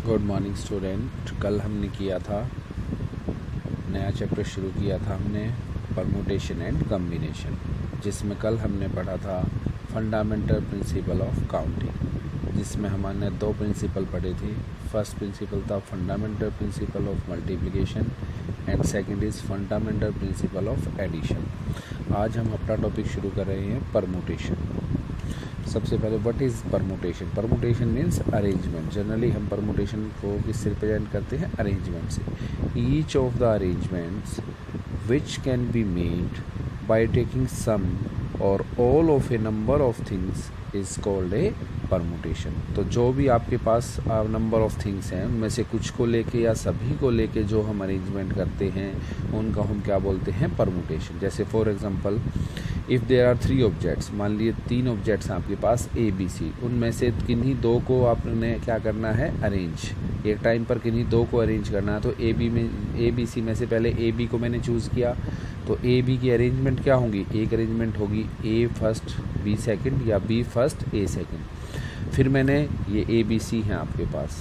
Good morning student. कल हमने किया था, नया चैप्टर शुरू किया था हमने परमुटेशन एंड कॉम्बिनेशन, जिसमें कल हमने पढ़ा था फंडामेंटल प्रिंसिपल ऑफ काउंटिंग, जिसमें हमने दो प्रिंसिपल पढ़े थे। फर्स्ट प्रिंसिपल था fundamental principle of multiplication and second is fundamental principle of addition. आज हम अपना टॉपिक शुरू कर रहे हैं परमुटेशन। सबसे पहले what is permutation? Permutation means arrangement. Generally हम परमुटेशन को किससे रिप्रेजेंट करते हैं? अरेंजमेंट से। Each of the arrangements which can be made by taking some or all of a number of things is called a permutation. तो जो भी आपके पास नंबर ऑफ थिंग्स हैं, उनमें से कुछ को लेके या सभी को लेके जो हम अरेंजमेंट करते हैं, उनका हम क्या बोलते हैं? परमुटेशन। जैसे for example, if there are 3 objects, मान लिए 3 ऑब्जेक्ट्स हैं आपके पास ए बी सी, उनमें से किन्हीं दो को आपने क्या करना है? अरेंज। एक टाइम पर किन्हीं दो को अरेंज करना है। तो ए बी सी में से पहले ए बी को मैंने चूज़ किया, तो ए बी की अरेंजमेंट क्या होगी? एक अरेंजमेंट होगी ए फर्स्ट बी सेकंड या बी फर्स्ट ए सेकंड। फिर मैंने ये ए बी सी हैं आपके पास,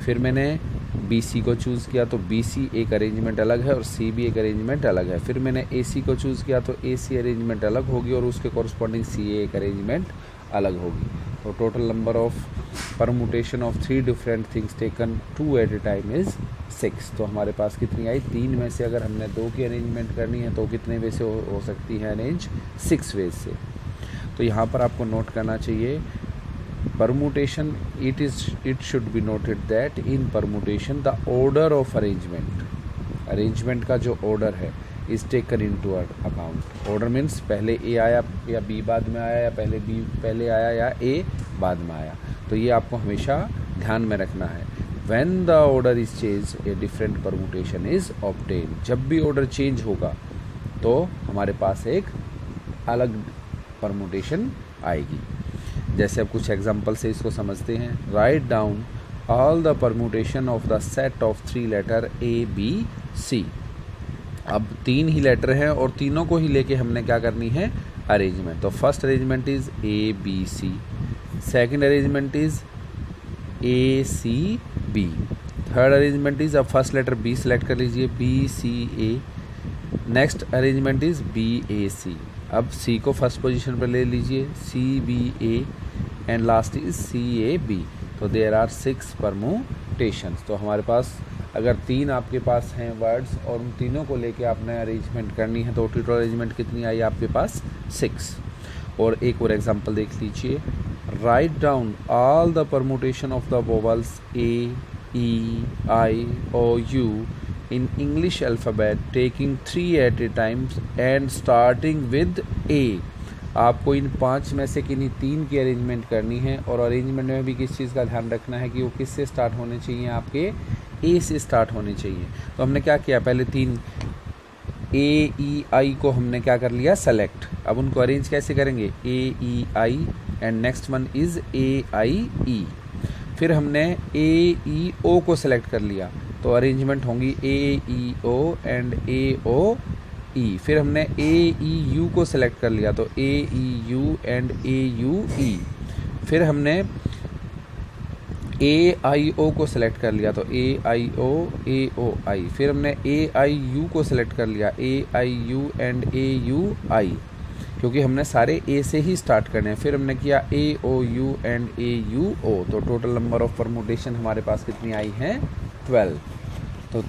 फिर मैंने बी सी को चूज़ किया तो बी सी एक अरेंजमेंट अलग है और सी भी एक अरेंजमेंट अलग है। फिर मैंने ए सी को चूज़ किया तो ए सी अरेंजमेंट अलग होगी और उसके कॉरस्पॉन्डिंग सी ए एक अरेंजमेंट अलग होगी। तो total number of permutation of 3 different things taken 2 at a time is 6। तो हमारे पास कितनी आई? 3 में से अगर हमने 2 की अरेंजमेंट करनी है तो कितने वे से हो सकती है अरेंज? 6 वेज से। तो यहाँ पर आपको नोट करना चाहिए permutation, it should be noted that in permutation the order of arrangement का जो order है is taken into account। order means पहले A आया या B बाद में आया या पहले B पहले आया या A बाद में आया। तो ये आपको हमेशा ध्यान में रखना है। when the order is changed a different permutation is obtained। जब भी order change होगा तो हमारे पास एक अलग परमुटेशन आएगी। जैसे अब कुछ एग्जांपल से इसको समझते हैं। Write down all the permutation of the set of 3 letter A B C. अब 3 ही लेटर हैं और तीनों को ही लेके हमने क्या करनी है? अरेंजमेंट। तो first arrangement is A B C, second arrangement is A C B, third arrangement is, अब फर्स्ट लेटर बी सेलेक्ट कर लीजिए, B C A. Next arrangement is B A C. अब सी को फर्स्ट पोजीशन पर ले लीजिए, C B A, and last is C A B. तो there are 6 permutations. तो हमारे पास अगर 3 आपके पास हैं वर्ड्स और उन तीनों को लेके आपने अरेंजमेंट करनी है तो टोटल अरेंजमेंट कितनी आई आपके पास? 6। और एक और एग्जांपल देख लीजिए। Write down all the permutation of the vowels A E I O U in English alphabet taking 3 at a time and starting with A। आपको इन 5 में से किन्हीं 3 की अरेंजमेंट करनी है और अरेंजमेंट में भी किस चीज़ का ध्यान रखना है कि वो किससे स्टार्ट होने चाहिए? आपके ए से स्टार्ट होने चाहिए। तो हमने क्या किया? पहले 3 ए ई आई को हमने क्या कर लिया? सेलेक्ट। अब उनको अरेंज कैसे करेंगे? A E I and next one is A I E. फिर हमने ए ई ओ को सेलेक्ट कर लिया तो अरेंजमेंट होंगी ए ई ओ एंड ए ओ ई। फिर हमने ए ई यू को सेलेक्ट कर लिया तो A E U and A U E. फिर हमने ए आई ओ को सेलेक्ट कर लिया तो ए आई ओ आई। फिर हमने ए आई यू को सेलेक्ट कर लिया, ए आई यू एंड ए यू आई, क्योंकि हमने सारे ए से ही स्टार्ट करने हैं। फिर हमने किया ए ओ यू एंड ए यू ओ। तो टोटल नंबर ऑफ परमुटेशन हमारे पास कितनी आई हैं? 12। तो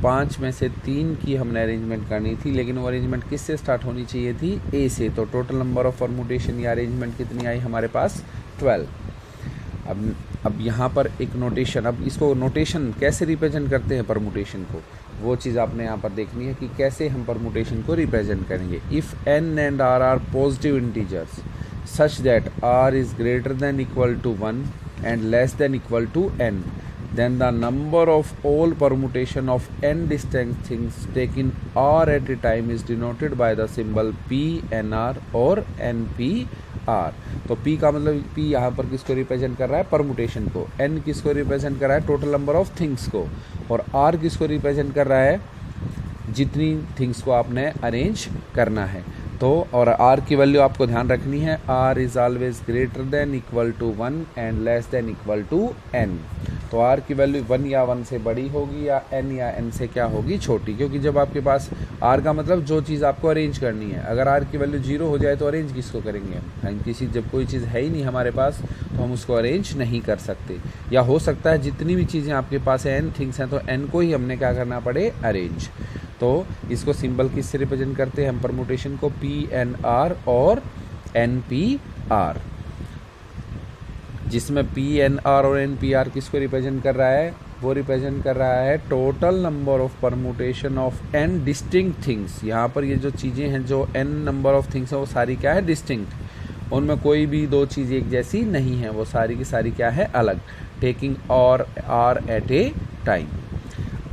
5 में से 3 की हमने अरेंजमेंट करनी थी, लेकिन वो अरेंजमेंट किससे स्टार्ट होनी चाहिए थी? ए से। तो टोटल नंबर ऑफ परमुटेशन या अरेंजमेंट कितनी आई हमारे पास? 12। अब यहाँ पर एक नोटेशन, अब इसको नोटेशन कैसे रिप्रेजेंट करते हैं परमुटेशन को, वो चीज़ आपने यहाँ पर देखनी है कि कैसे हम परमुटेशन को रिप्रेजेंट करेंगे। If n and r are positive integers such that r is greater than equal to 1 and less than equal to n, then the number of all permutation of n distinct things taken r at a time is denoted by the symbol p nr or npr। तो p का मतलब p यहाँ पर किसको represent कर रहा है? Permutation को। n किसको रिप्रेजेंट कर रहा है? टोटल नंबर ऑफ थिंग्स को। और r किसको रिप्रेजेंट कर रहा है? जितनी थिंग्स को आपने अरेंज करना है। तो और r की वैल्यू आपको ध्यान रखनी है, r is always greater than equal to 1 and less than equal to n। तो r की वैल्यू 1 या 1 से बड़ी होगी या n या n से क्या होगी, छोटी, क्योंकि जब आपके पास r का मतलब जो चीज़ आपको अरेंज करनी है, अगर r की वैल्यू 0 हो जाए तो अरेंज किसको करेंगे हम, किसी जब कोई चीज़ है ही नहीं हमारे पास तो हम उसको अरेंज नहीं कर सकते। या हो सकता है जितनी भी चीज़ें आपके पास है n थिंग्स हैं तो n को ही हमने क्या करना पड़े, अरेंज। तो इसको सिंबल किससे रिप्रेजेंट करते हैं हम, परमुटेशन को PNR और NPR, जिसमें PNR और NPR किसको रिप्रेजेंट कर रहा है, वो रिप्रेजेंट कर रहा है total number of permutation of n distinct things. यहाँ पर ये जो चीज़ें हैं, जो n नंबर ऑफ थिंग्स हैं, वो सारी क्या है, डिस्टिंक्ट, उनमें कोई भी दो चीज़ एक जैसी नहीं है, वो सारी की सारी क्या है, अलग, टेकिंग और आर एट ए टाइम।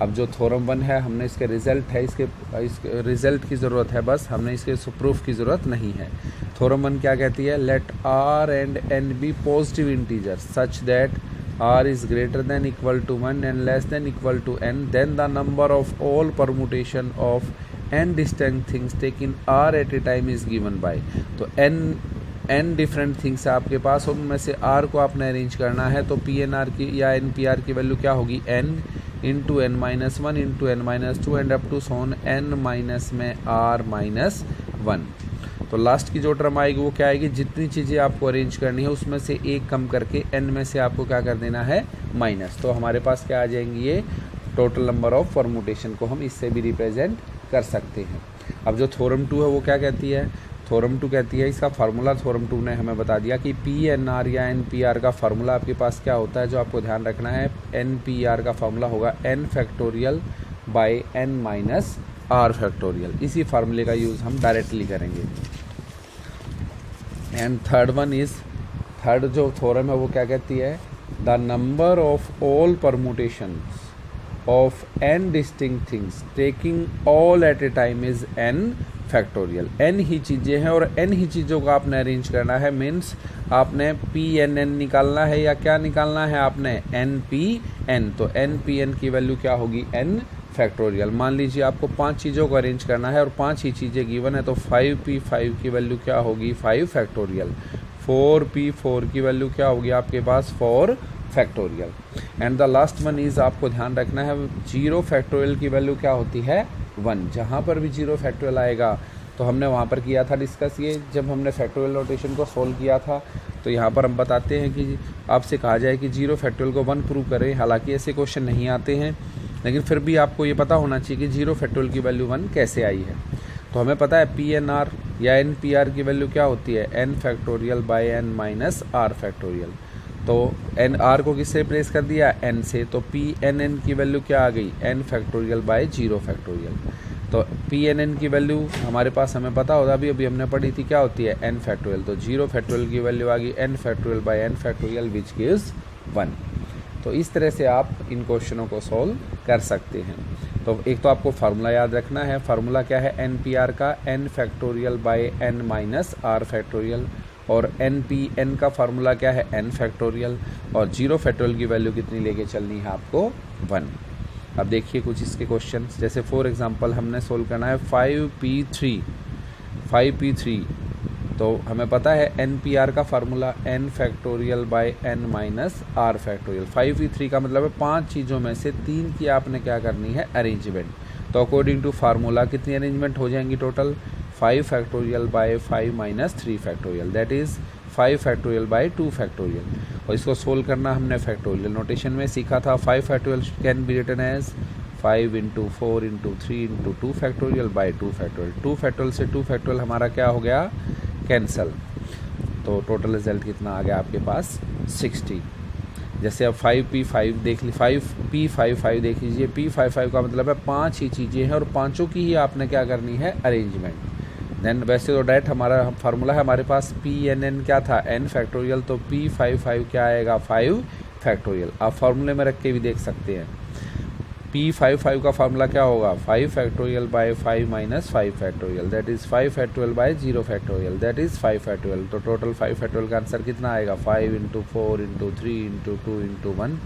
अब जो थ्योरम 1 है, हमने इसके रिजल्ट है, इसके रिजल्ट की ज़रूरत है, बस हमने इसके प्रूफ की ज़रूरत नहीं है। थ्योरम 1 क्या कहती है, let r and n be positive integer such that r is greater than equal to 1 and less than equal to n, then the number of all permutation of n distinct things taking r at a time is given by. तो n different things है आपके पास, उनमें से r को आपने arrange करना है, तो PNR की या NPR की वैल्यू क्या होगी, n into n minus 1 into n minus 2 and up to सोन n माइनस में r माइनस 1। तो लास्ट की जो टर्म आएगी वो क्या आएगी, जितनी चीज़ें आपको अरेंज करनी है उसमें से एक कम करके n में से आपको क्या कर देना है, माइनस। तो हमारे पास क्या आ जाएंगी, ये टोटल नंबर ऑफ परमुटेशन को हम इससे भी रिप्रेजेंट कर सकते हैं। अब जो थ्योरम 2 है वो क्या कहती है, थ्योरम 2 कहती है, इसका फार्मूला थ्योरम 2 ने हमें बता दिया कि PNR या NPR का फार्मूला आपके पास क्या होता है, जो आपको ध्यान रखना है, NPR का फार्मूला होगा n factorial by n minus r factorial. इसी फार्मूले का यूज़ हम डायरेक्टली करेंगे। एंड थर्ड जो थ्योरम है वो क्या कहती है, the number of all permutations of n distinct things taking all at a time is n factorial. n ही चीज़ें हैं और n ही चीज़ों को आपने अरेंज करना है, मीन्स आपने PNN निकालना है या क्या निकालना है आपने, NPN। तो NPN की वैल्यू क्या होगी, n फैक्टोरियल। मान लीजिए आपको 5 चीज़ों को अरेंज करना है और 5 ही चीज़ें गिवन है, तो 5P5 की वैल्यू क्या होगी, 5 फैक्टोरियल। 4P4 की वैल्यू क्या होगी आपके पास, 4 factorial. And the last one is, आपको ध्यान रखना है, 0 फैक्टोरियल की वैल्यू क्या होती है, 1। जहाँ पर भी 0 फैक्टोरियल आएगा, तो हमने वहाँ पर किया था डिस्कस, ये जब हमने फैक्टोरियल नोटेशन को सोल्व किया था, तो यहाँ पर हम बताते हैं कि आपसे कहा जाए कि 0 फैक्टोरियल को 1 प्रूव करें। हालांकि ऐसे क्वेश्चन नहीं आते हैं, लेकिन फिर भी आपको ये पता होना चाहिए कि 0 फैक्टोरियल की वैल्यू 1 कैसे आई है। तो हमें पता है PNR या NPR की वैल्यू क्या होती है, n factorial by n minus r factorial. तो n r को किससे रिप्लेस कर दिया, n से, तो PNN की वैल्यू क्या आ गई, n फैक्टोरियल बाय 0 फैक्टोरियल। तो PNN की वैल्यू हमारे पास हमें पता होगा, अभी हमने पढ़ी थी, क्या होती है, n फैक्टोरियल। तो 0 फैक्टोरियल की वैल्यू आ गई n factorial by n factorial which gives 1। तो इस तरह से आप इन क्वेश्चनों को सॉल्व कर सकते हैं। तो एक तो आपको फार्मूला याद रखना है, फार्मूला क्या है NPR का, n factorial by n minus r factorial, और NPN का फार्मूला क्या है, n फैक्टोरियल, और 0 फैक्टोरियल की वैल्यू कितनी लेके चलनी है आपको, 1। अब देखिए कुछ इसके क्वेश्चन, जैसे फॉर एग्जांपल हमने सोल्व करना है 5P3, तो हमें पता है NPR का formula n factorial by n minus r factorial. 5P3 का मतलब है 5 चीज़ों में से 3 की आपने क्या करनी है, अरेंजमेंट। तो अकॉर्डिंग टू फार्मूला कितनी अरेंजमेंट हो जाएंगी total, 5 factorial by 5 minus 3 factorial, that is 5 factorial by 2 factorial. और इसको सोल्व करना हमने फैक्टोरियल नोटेशन में सीखा था। 5 factorial can be written as 5 into 4 into 3 into 2 factorial by 2 factorial. 2 factorial से 2 फैक्टोरियल हमारा क्या हो गया, कैंसल। तो टोटल रिजल्ट कितना आ गया आपके पास, 60। जैसे अब 5P5 देख ली, 5P55 देख लीजिए। P55 का मतलब है 5 ही चीज़ें हैं और 5 की ही आपने क्या करनी है, अरेंजमेंट। देन वैसे तो डायरेक्ट हमारा फार्मूला है हमारे पास, PNN क्या था, n फैक्टोरियल, तो P55 क्या आएगा, 5 फैक्टोरियल। आप फार्मूले में रख के भी देख सकते हैं। P55 का फार्मूला क्या होगा, 5 factorial by 5 minus 5 factorial, that is 5 factorial bye 0 factorial, that is 5 factorial. तो टोटल 5 फैक्टोरियल का आंसर कितना आएगा, 5 into 4 into 3 into 2 into 1,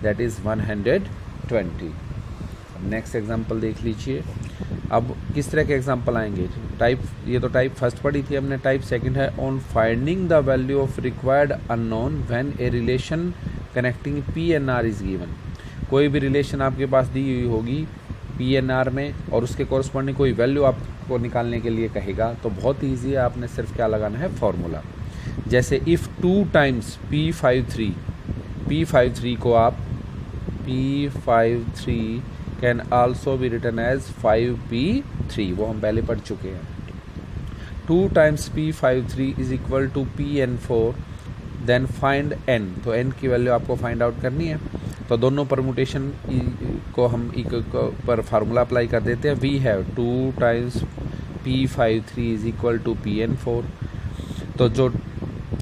that is 120। Next example देख लीजिए। अब किस तरह के एग्जांपल आएंगे? टाइप, ये तो टाइप फर्स्ट पढ़ी थी हमने, टाइप सेकंड है on finding the value of required unknown when a relation connecting P N R is given. कोई भी रिलेशन आपके पास दी हुई होगी पी एन आर में और उसके कॉरस्पॉन्डिंग कोई वैल्यू आपको निकालने के लिए कहेगा, तो बहुत ईजी है, आपने सिर्फ क्या लगाना है, फॉर्मूला। जैसे इफ़ 2 टाइम्स P53 को आप P53 can also be written as 5P3, वो हम पहले पढ़ चुके हैं। 2 times P53 is equal to PN4, then find N, तो N की वैल्यू आपको फाइंड आउट करनी है। तो दोनों परमुटेशन को हम पर फार्मूला अप्लाई कर देते हैं। We have 2 times P53 is equal to PN4, तो जो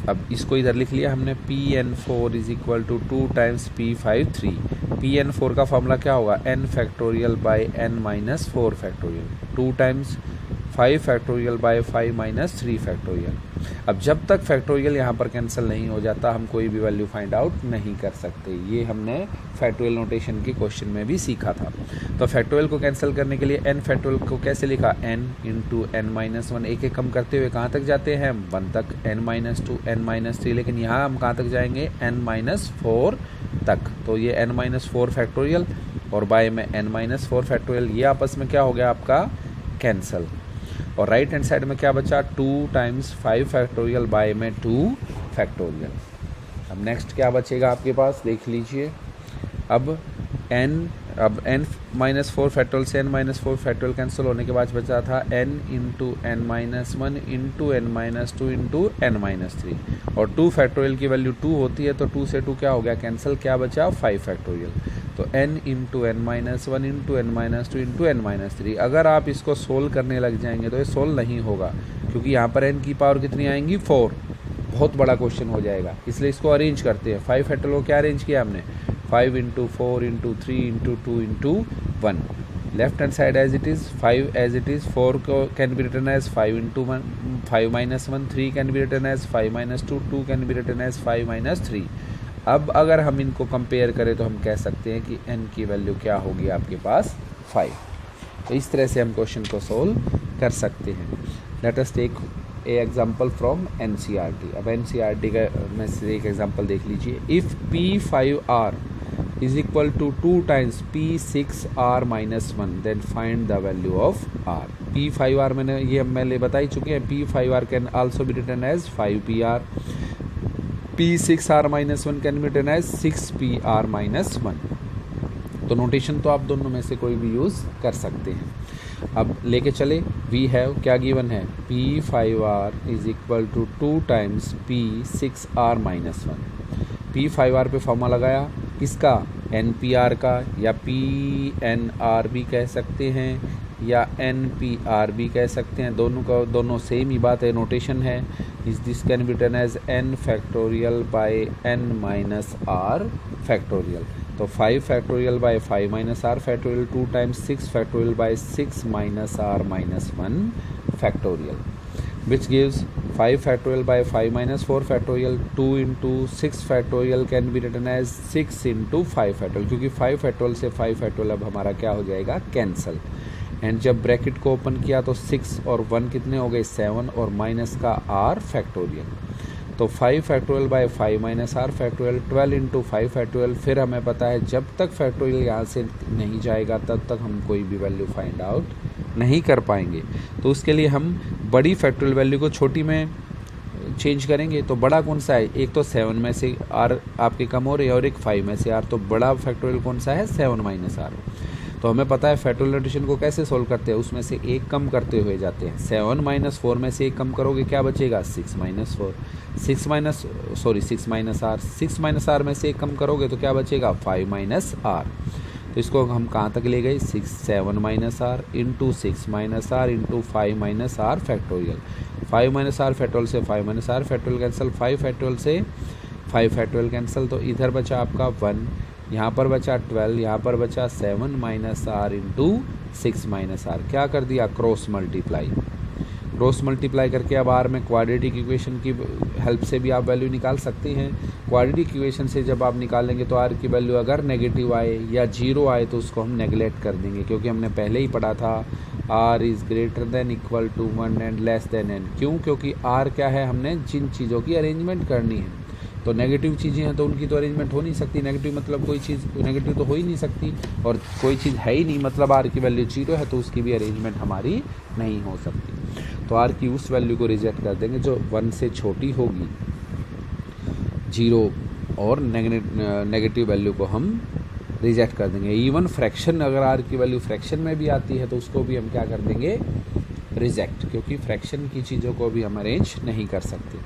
अब इसको इधर लिख लिया हमने, PN4 is equal to 2 times P53। PN4 का फॉर्मूला क्या होगा, n factorial by n minus 4 factorial, 2 times 5 factorial by 5 minus 3 factorial. अब जब तक फैक्टोरियल यहाँ पर कैंसिल नहीं हो जाता हम कोई भी वैल्यू फाइंड आउट नहीं कर सकते। ये हमने फैक्टोरियल नोटेशन के क्वेश्चन में भी सीखा था। तो फैक्टोरियल को कैंसिल करने के लिए n फैक्टोरियल को कैसे लिखा, n इंटू n माइनस 1, एक एक कम करते हुए कहाँ तक जाते हैं, 1 तक, n माइनस 2, n माइनस 3, लेकिन यहाँ हम कहाँ तक जाएंगे, n माइनस 4 तक। तो ये n माइनस 4 फैक्टोरियल और बाय में n माइनस 4 फैक्टोरियल, ये आपस में क्या हो गया आपका, कैंसिल। और राइट हैंड साइड में क्या बचा, 2 टाइम्स 5 फैक्टोरियल बाय में 2 फैक्टोरियल। अब नेक्स्ट क्या बचेगा आपके पास, देख लीजिए। अब n माइनस 4 फैक्टोरियल से n माइनस 4 फैक्टोरियल कैंसिल होने के बाद बचा था n into n minus 1 into n minus 2 into n minus 3, और 2 फैक्टोरियल की वैल्यू 2 होती है, तो 2 से 2 क्या हो गया, कैंसिल, क्या बचा, 5 फैक्टोरियल। तो n into n minus 1 into n minus 2 into n minus 3। अगर आप इसको सोल्व करने लग जाएंगे तो ये सोल्व नहीं होगा, क्योंकि यहाँ पर n की पावर कितनी आएंगी, 4, बहुत बड़ा क्वेश्चन हो जाएगा। इसलिए इसको अरेंज करते हैं। 5 फैक्टोरियल को क्या अरेंज किया हमने, 5 into 4 into 3 into 2 into 1, left hand side as it is, 5 as it is, 4 को can be written as 5 into 1, 5 minus 1, 3 can be written as 5 minus 2, 2 can be written as 5 minus 3। अब अगर हम इनको compare करें तो हम कह सकते हैं कि n की वैल्यू क्या होगी आपके पास, 5। तो इस तरह से हम क्वेश्चन को सोल्व कर सकते हैं। Let us take a example from NCERT। अब NCERT का में से एक एग्जाम्पल देख लीजिए। If P5R is equal to 2 times P6R minus 1, then find the value of R। P5R मैंने ये हम पहले बता ही चुके हैं। P5R can also be written as 5PR, P6R minus 1 can be written as 6PR minus 1। तो नोटेशन तो आप दोनों में से कोई भी यूज़ कर सकते हैं। अब लेके चले, वी हैव क्या गिवन है, P5R is equal to 2 times P6R minus 1। P5R पे फॉर्मूला लगाया किसका, NPR का, या PNR भी कह सकते हैं या NPR भी कह सकते हैं, दोनों सेम ही बात है, नोटेशन है। Is this can be written as n factorial by n minus r factorial. तो 5 factorial by 5 minus r factorial, 2 times 6 factorial by 6 minus r minus 1 factorial, which gives 5 factorial by 5 minus 4 factorial, 2 into 6 factorial can be written as 6 into 5 factorial, क्योंकि 5 factorial से 5 factorial अब हमारा क्या हो जाएगा, cancel. And जब bracket को open किया तो 6 और 1 कितने हो गए, 7, और माइनस का r फैक्टोरियल। तो 5 factorial by 5 minus r factorial, 12 into 5 factorial. फिर हमें पता है जब तक फैक्टोरियल यहाँ से नहीं जाएगा तब तक हम कोई भी वैल्यू फाइंड आउट नहीं कर पाएंगे। तो उसके लिए हम बड़ी फैक्टोरियल वैल्यू को छोटी में चेंज करेंगे। तो बड़ा कौन सा है, एक तो 7 में से r आपके कम हो रही है और एक 5 में से r, तो बड़ा फैक्टोरियल कौन सा है, 7 माइनस r। तो हमें पता है फैक्टोरियल नोटेशन को कैसे सोल्व करते हैं, उसमें से एक कम करते हुए जाते हैं। 7 माइनस 4 में से एक कम करोगे क्या बचेगा, 6 minus 4, 6 minus r, 6 minus r में से एक कम करोगे तो क्या बचेगा, 5 माइनस r। तो इसको हम कहाँ तक ले गए, 7 minus r into 6 minus r into 5 minus r factorial. 5 minus r factorial से 5 minus r factorial cancel, 5 factorial से 5 फैक्टोरियल कैंसिल। तो इधर बचा आपका 1, यहाँ पर बचा 12, यहाँ पर बचा 7 minus r into 6 minus r। क्या कर दिया, क्रॉस मल्टीप्लाई। क्रॉस मल्टीप्लाई करके अब आर में क्वाड्रेटिक इक्वेशन की हेल्प से भी आप वैल्यू निकाल सकते हैं। क्वाड्रेटिक इक्वेशन से जब आप निकालेंगे तो आर की वैल्यू अगर नेगेटिव आए या जीरो आए तो उसको हम नेगलेक्ट कर देंगे, क्योंकि हमने पहले ही पढ़ा था r is greater than equal to 1 and less than n। क्यों? क्योंकि आर क्या है, हमने जिन चीज़ों की अरेंजमेंट करनी है, तो नेगेटिव चीज़ें हैं तो उनकी तो अरेंजमेंट हो नहीं सकती। नेगेटिव मतलब कोई चीज़ नेगेटिव तो हो ही नहीं सकती, और कोई चीज़ है ही नहीं मतलब आर की वैल्यू जीरो है तो उसकी भी अरेंजमेंट हमारी नहीं हो सकती। तो आर की उस वैल्यू को रिजेक्ट कर देंगे जो 1 से छोटी होगी, जीरो और नेगेटिव वैल्यू को हम रिजेक्ट कर देंगे। इवन फ्रैक्शन, अगर आर की वैल्यू फ्रैक्शन में भी आती है तो उसको भी हम क्या कर देंगे, रिजेक्ट, क्योंकि फ्रैक्शन की चीज़ों को भी हम अरेंज नहीं कर सकते।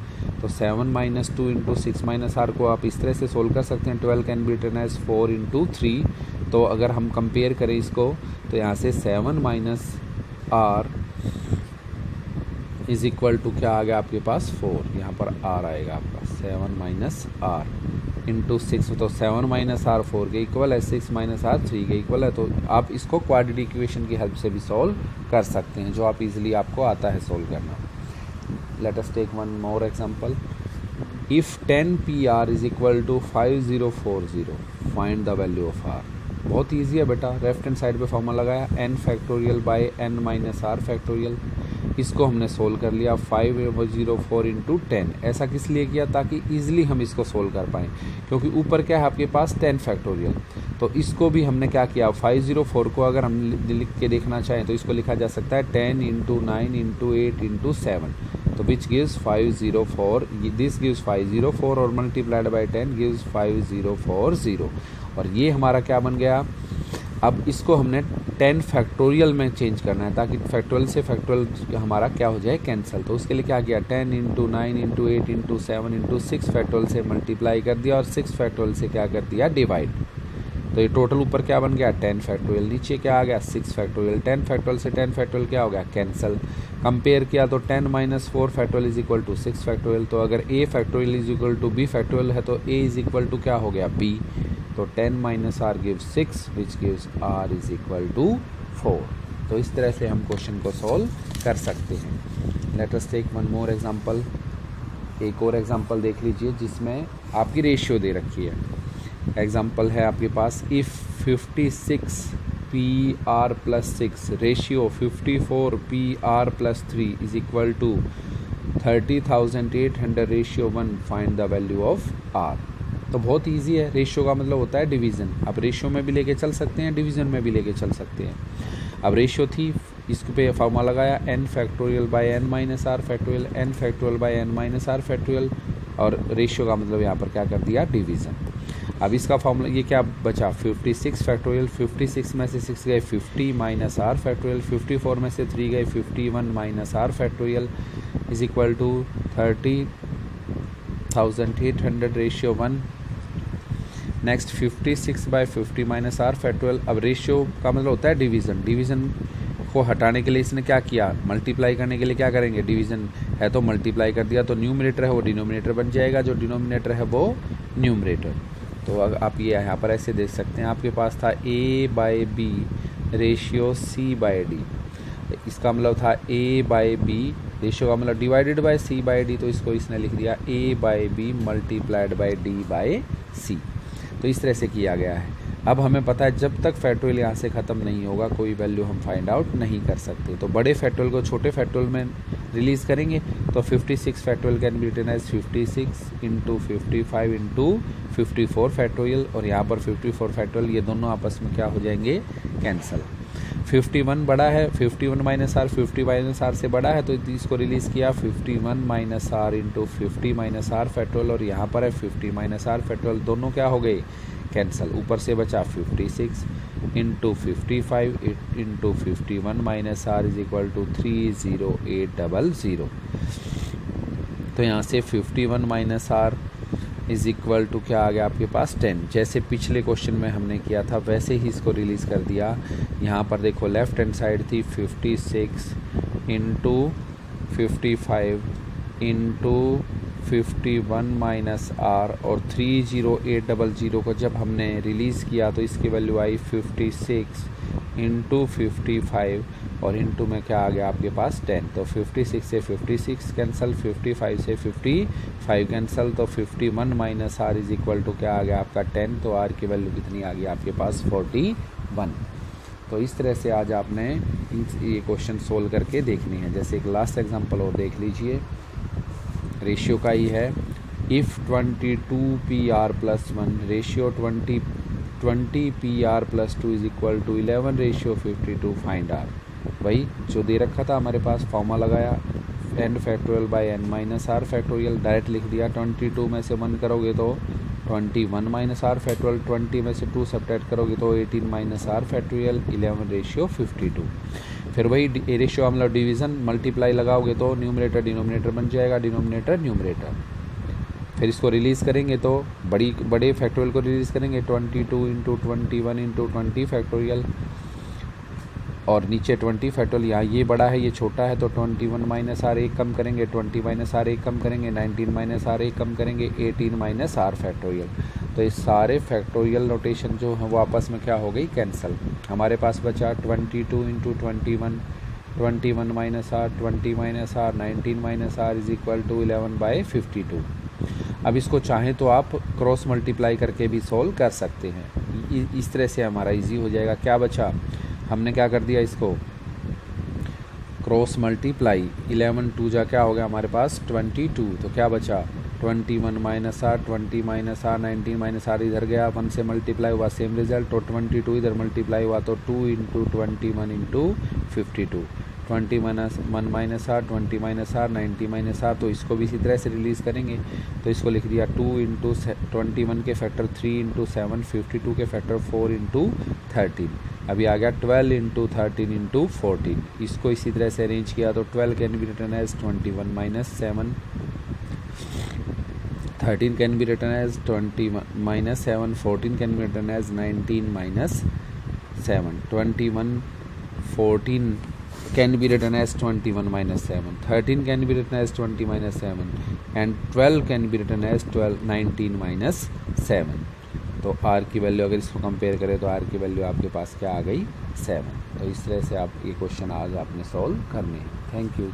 तो 7 - 2 × 6 - r को आप इस तरह से सोल्व कर सकते हैं। 12 कैन बी रिटन एज 4 × 3। तो अगर हम कंपेयर करें इसको तो यहाँ से 7 - r इज़ इक्वल टू क्या आ गया आपके पास 4, यहाँ पर r आएगा आपका 7 - r × 6, तो 7 - r 4 के इक्वल है, 6 - r 3 के इक्वल है। तो आप इसको क्वाड्रेटिक इक्वेशन की हेल्प से भी सॉल्व कर सकते हैं, जो आप इजीली आपको आता है सॉल्व करना। Let us take one more example. If 10 PR is equal to 5040, find the value of r। बहुत ईजी है बेटा, लेफ्ट हैंड साइड पे फॉर्मूला लगाया n factorial by n - r factorial. इसको हमने सोल्व कर लिया 504 × 10। ऐसा किस लिए किया, ताकि ईजिली हम इसको सोल्व कर पाएँ, क्योंकि ऊपर क्या है आपके पास 10 फैक्टोरियल। तो इसको भी हमने क्या किया, 504 को अगर हम लिख के देखना चाहें तो इसको लिखा जा सकता है 10 × 9 × 8 × 7, तो विच गिव्स 504। दिस गिव्स 504 और मल्टीप्लाइड बाय 10 गिव्स 5040, और ये हमारा क्या बन गया। अब इसको हमने 10 फैक्टोरियल में चेंज करना है, ताकि फैक्टोरियल से फैक्टोरियल हमारा क्या हो जाए, कैंसिल। तो उसके लिए क्या किया, 10 × 9 × 8 × 7 × 6 फैक्टोरियल से मल्टीप्लाई कर दिया और 6 फैक्टोरियल से क्या कर दिया, डिवाइड। तो ये टोटल ऊपर क्या बन गया, 10 फैक्टोरियल, नीचे क्या आ गया, 6 फैक्टोरियल। 10 फैक्टोरियल से 10 फैक्टोरियल क्या हो गया, कैंसिल। कंपेयर किया तो 10 - 4 factorial is equal to 6 factorial. तो अगर a factorial is equal to b factorial है तो a इज इक्वल टू क्या हो गया, b। तो 10 - r gives 6 which gives r is equal to 4। तो इस तरह से हम क्वेश्चन को सॉल्व कर सकते हैं। Let us take one more example. एक और एग्जांपल देख लीजिए जिसमें आपकी रेशियो दे रखी है। एग्जांपल है आपके पास, if 56 PR + 6 ratio 54 PR + 3 is equal to 30,800 ratio 1, find the value of r। तो बहुत इजी है, रेशियो का मतलब होता है डिवीज़न। आप रेशियो में भी लेके चल सकते हैं, डिवीज़न में भी लेके चल सकते हैं। अब रेशियो थी, इस पे फॉर्मूला लगाया n factorial by n - r factorial, n factorial by n - r factorial, और रेशियो का मतलब यहाँ पर क्या कर दिया, डिवीज़न। अब इसका फॉर्मूला ये क्या बचा, 56 फैक्टोरियल, 56 में से 6 गए 50 - r फैक्टोरियल, 54 में से 3 गए 51 - r factorial is equal to 30,800 ratio 1। Next 56/50 - r factorial. अब रेशियो का मतलब होता है डिवीज़न। डिवीज़न को हटाने के लिए इसने क्या किया, मल्टीप्लाई करने के लिए क्या करेंगे, डिवीज़न है तो मल्टीप्लाई कर दिया, तो न्यूमरेटर है वो डिनोमिनेटर बन जाएगा, जो डिनोमिनेटर है वो न्यूमरेटर। तो आप ये यहाँ पर ऐसे देख सकते हैं, आपके पास था a/b रेशियो c/d। इसका मतलब था a/b रेशियो का मतलब डिवाइडेड बाय c/d, तो इसको इसने लिख दिया a/b मल्टीप्लाइड बाय d/c। तो इस तरह से किया गया है। अब हमें पता है जब तक फैक्टोरियल यहाँ से ख़त्म नहीं होगा कोई वैल्यू हम फाइंड आउट नहीं कर सकते। तो बड़े फैक्टोरियल को छोटे फैक्टोरियल में रिलीज़ करेंगे तो 56 factorial can be written as 56 × 55 × 54 factorial, और यहाँ पर 54 फैक्टोरियल, ये दोनों आपस में क्या हो जाएंगे, कैंसल। 51 बड़ा है, 51 - r 50 - r से बड़ा है, तो इसको रिलीज़ किया 51 - r × 50 - r फैक्टोरियल, और यहाँ पर है 50 - r फैक्टोरियल, दोनों क्या हो गए, कैंसल। ऊपर से बचा 56 × 55 × 51 - r इज इक्वल टू 30800। तो यहाँ से 51 - r इज इक्वल टू क्या आ गया आपके पास 10। जैसे पिछले क्वेश्चन में हमने किया था वैसे ही इसको रिलीज़ कर दिया। यहाँ पर देखो लेफ्ट हैंड साइड थी 56 × 55 × 51 - r, और 30800 को जब हमने रिलीज़ किया तो इसकी वैल्यू आई 56 इंटू 55 और इंटू में क्या आ गया आपके पास 10। तो 56 से 56 कैंसल, 55 से 55 कैंसल, तो 51 minus r is equal to क्या आ गया आपका 10। तो आर की वैल्यू कितनी आ गई आपके पास 41। तो इस तरह से आज आपने ये क्वेश्चन सोल्व करके देखनी है। जैसे एक लास्ट एग्जांपल और देख लीजिए, रेशियो का ही है। If 22 PR + 1 ratio 20 PR + 2 is equal to 11 ratio 52 find r. वही जो दे रखा था हमारे पास, फॉर्मा लगाया n factorial by n minus r factorial, direct लिख दिया। 22 में से 1 करोगे तो 21 माइनस आर फैक्टोरियल, 20 में से 2 सब्ट्रैक्ट करोगे तो 18 माइनस आर फैक्टोरियल, 11 रेशियो 52। फिर वही रेशियो मतलब डिवीज़न मल्टीप्लाई लगाओगे तो न्यूमरेटर डिनोमिनेटर बन जाएगा, डिनोमिनेटर न्यूमरेटर। फिर इसको रिलीज़ करेंगे तो बड़े फैक्टोरियल को रिलीज़ करेंगे 22 इंटू 21 इंटू 20 फैक्टोरियल, और नीचे 20 फैक्टोरियल। यहाँ ये बड़ा है ये छोटा है, तो 21 माइनस आर 1 कम करेंगे, 20 माइनस आर 1 कम करेंगे, 19 माइनस आर 1 कम करेंगे, 18 माइनस आर फैक्टोरियल। तो ये सारे फैक्टोरियल नोटेशन जो है वो आपस में क्या हो गई, कैंसिल। हमारे पास बचा 22 into 21, 21 minus r, 20 minus r, 19 minus r is equal to 11/52। अब इसको चाहें तो आप क्रॉस मल्टीप्लाई करके भी सोल्व कर सकते हैं। इस तरह से हमारा इजी हो जाएगा। क्या बचा, हमने क्या कर दिया, इसको क्रॉस मल्टीप्लाई, 11 2 जा क्या हो गया हमारे पास 22। तो क्या बचा 21 minus r, 20 minus r, 19 minus r इधर गया, 1 से मल्टीप्लाई हुआ सेम रिजल्ट, तो 22 इधर मल्टीप्लाई हुआ तो 2 into 21 into 52, 20 minus 1 minus r, 20 minus r, 90 minus r. तो इसको भी इसी तरह से रिलीज़ करेंगे, तो इसको लिख दिया 2 इंटू 21 के फैक्टर 3 इंटू 7, 52 के फैक्टर 4 इंटू 13। अभी आ गया 12 इंटू 13 इंटू 14। इसको इसी तरह से अरेंज किया तो 12 can be written as 21 minus 7, 13 can be written as 20 minus 7, 14 can be written as 19 minus 7, 21 14 can be written as 21 minus 7, 13 can be written as 20 minus 7 and 12 can be written as 19 minus 7। तो r की value अगर इसको compare करें तो r की value आपके पास क्या आ गई 7। तो इस तरह से आप ये क्वेश्चन आज आपने सॉल्व करने हैं। Thank you.